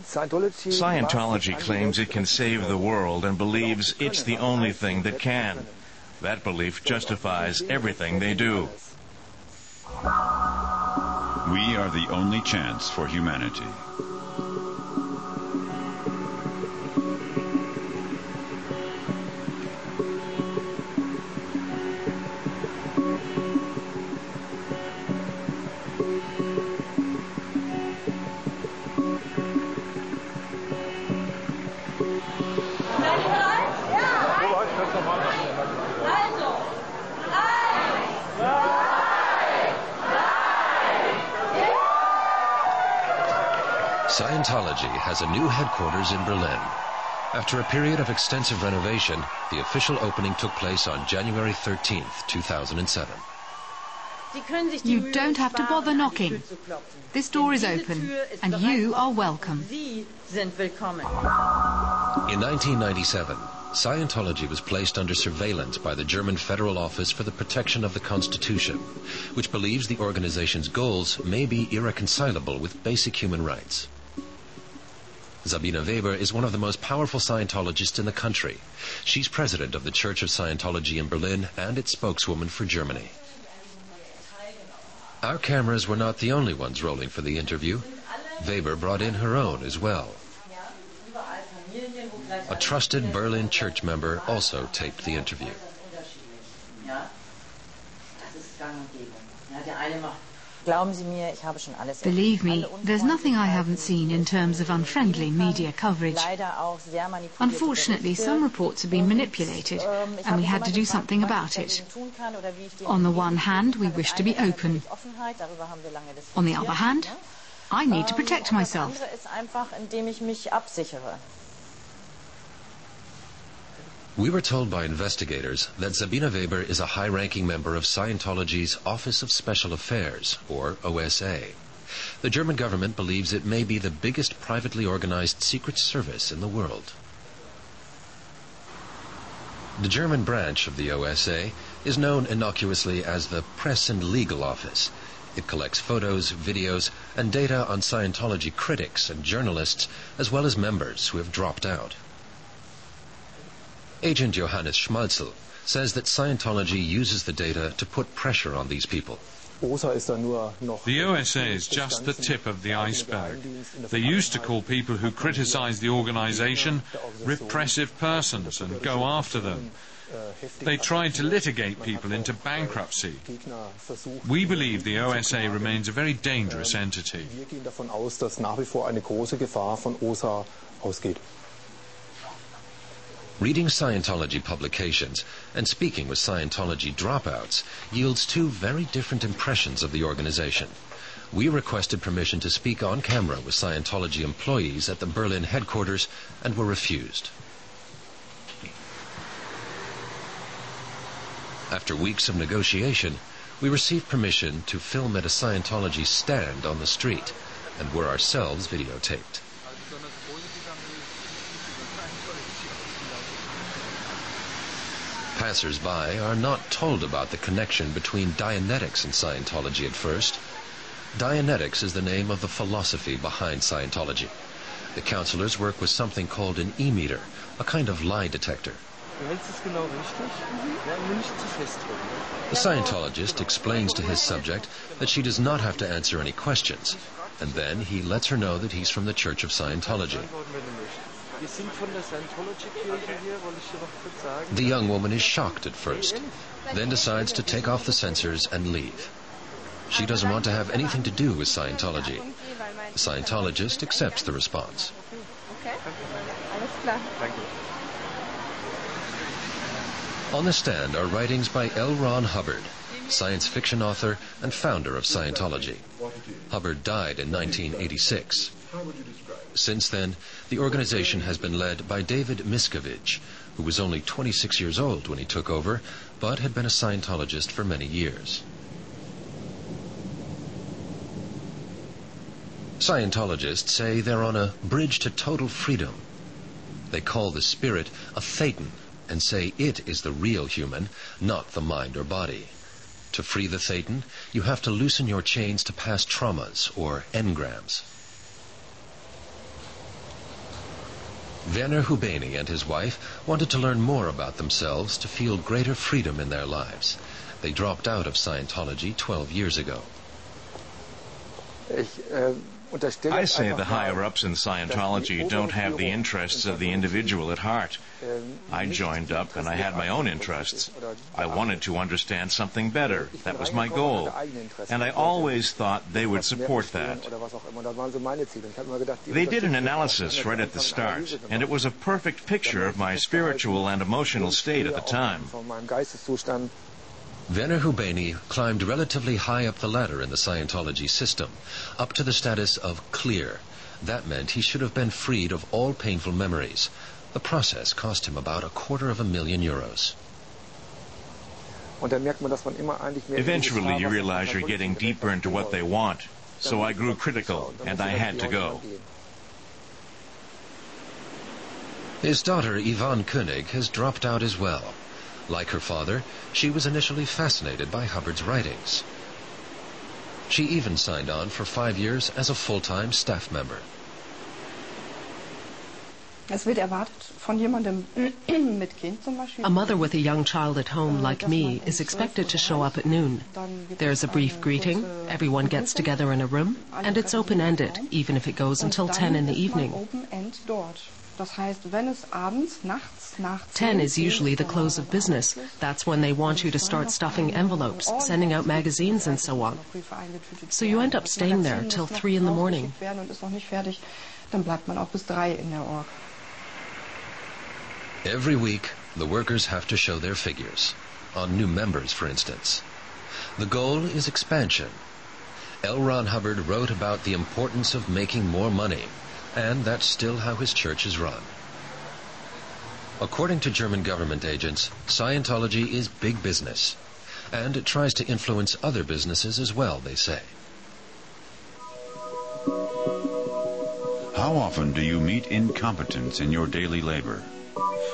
Scientology claims it can save the world and believes it's the only thing that can. That belief justifies everything they do. We are the only chance for humanity. Scientology has a new headquarters in Berlin. After a period of extensive renovation, the official opening took place on January 13th, 2007. You don't have to bother knocking. This door is open, and you are welcome. In 1997, Scientology was placed under surveillance by the German Federal Office for the Protection of the Constitution, which believes the organization's goals may be irreconcilable with basic human rights. Sabine Weber is one of the most powerful Scientologists in the country. She's president of the Church of Scientology in Berlin and its spokeswoman for Germany. Our cameras were not the only ones rolling for the interview. Weber brought in her own as well. A trusted Berlin church member also taped the interview. Believe me, there's nothing I haven't seen in terms of unfriendly media coverage. Unfortunately, some reports have been manipulated, and we had to do something about it. On the one hand, we wish to be open. On the other hand, I need to protect myself. We were told by investigators that Sabine Weber is a high-ranking member of Scientology's Office of Special Affairs, or OSA. The German government believes it may be the biggest privately organized secret service in the world. The German branch of the OSA is known innocuously as the Press and Legal Office. It collects photos, videos, and data on Scientology critics and journalists, as well as members who have dropped out. Agent Johannes Schmalzel says that Scientology uses the data to put pressure on these people. The OSA is just the tip of the iceberg. They used to call people who criticize the organization repressive persons and go after them. They tried to litigate people into bankruptcy. We believe the OSA remains a very dangerous entity. Reading Scientology publications and speaking with Scientology dropouts yields two very different impressions of the organization. We requested permission to speak on camera with Scientology employees at the Berlin headquarters and were refused. After weeks of negotiation, we received permission to film at a Scientology stand on the street and were ourselves videotaped. Passers-by are not told about the connection between Dianetics and Scientology at first. Dianetics is the name of the philosophy behind Scientology. The counselors work with something called an e-meter, a kind of lie detector. The Scientologist explains to his subject that she does not have to answer any questions, and then he lets her know that he's from the Church of Scientology. The young woman is shocked at first, then decides to take off the sensors and leave. She doesn't want to have anything to do with Scientology. The Scientologist accepts the response. On the stand are writings by L. Ron Hubbard, science fiction author and founder of Scientology. Hubbard died in 1986. Since then, the organization has been led by David Miscavige, who was only 26 years old when he took over, but had been a Scientologist for many years. Scientologists say they're on a bridge to total freedom. They call the spirit a thetan and say it is the real human, not the mind or body. To free the thetan, you have to loosen your chains to past traumas or engrams. Werner Hubeni and his wife wanted to learn more about themselves to feel greater freedom in their lives. They dropped out of Scientology 12 years ago. I say the higher-ups in Scientology don't have the interests of the individual at heart. I joined up and I had my own interests. I wanted to understand something better. That was my goal. And I always thought they would support that. They did an analysis right at the start, and it was a perfect picture of my spiritual and emotional state at the time. Werner Hubeni climbed relatively high up the ladder in the Scientology system, up to the status of clear. That meant he should have been freed of all painful memories. The process cost him about €250,000. Eventually you realize you're getting deeper into what they want. So I grew critical, and I had to go. His daughter, Yvonne Koenig, has dropped out as well. Like her father, she was initially fascinated by Hubbard's writings. She even signed on for 5 years as a full-time staff member. A mother with a young child at home like me is expected to show up at noon. There's a brief greeting, everyone gets together in a room, and it's open-ended, even if it goes until 10 in the evening. 10 is usually the close of business. That's when they want you to start stuffing envelopes, sending out magazines and so on. So you end up staying there till 3 in the morning. Every week, the workers have to show their figures, on new members, for instance. The goal is expansion. L. Ron Hubbard wrote about the importance of making more money, and that's still how his church is run. According to German government agents, Scientology is big business, and it tries to influence other businesses as well, they say. How often do you meet incompetence in your daily labor?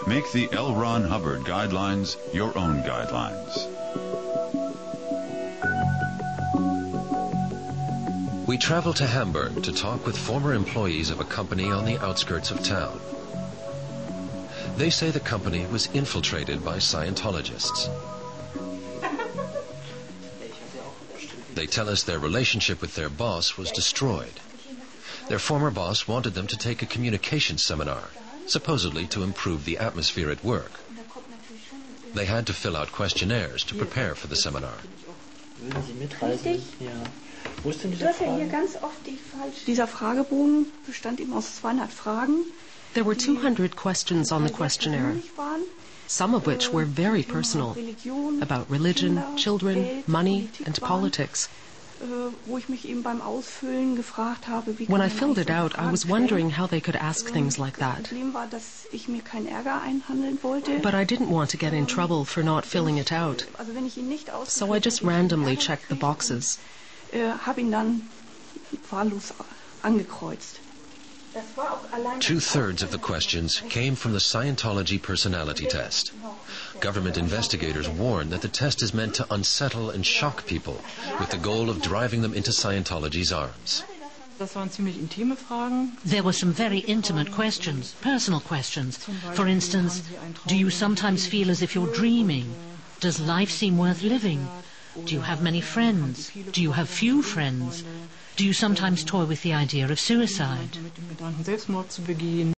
Make the L. Ron Hubbard guidelines your own guidelines. We travel to Hamburg to talk with former employees of a company on the outskirts of town. They say the company was infiltrated by Scientologists. They tell us their relationship with their boss was destroyed. Their former boss wanted them to take a communication seminar, supposedly to improve the atmosphere at work. They had to fill out questionnaires to prepare for the seminar. Dieser Fragebogen bestand eben aus 200 Fragen. There were 200 questions on the questionnaire, some of which were very personal, about religion, children, money, and politics. When I filled it out, I was wondering how they could ask things like that. But I didn't want to get in trouble for not filling it out, so I just randomly checked the boxes. Two-thirds of the questions came from the Scientology personality test. Government investigators warn that the test is meant to unsettle and shock people with the goal of driving them into Scientology's arms. There were some very intimate questions, personal questions. For instance, do you sometimes feel as if you're dreaming? Does life seem worth living? Do you have many friends? Do you have few friends? Do you sometimes toy with the idea of suicide?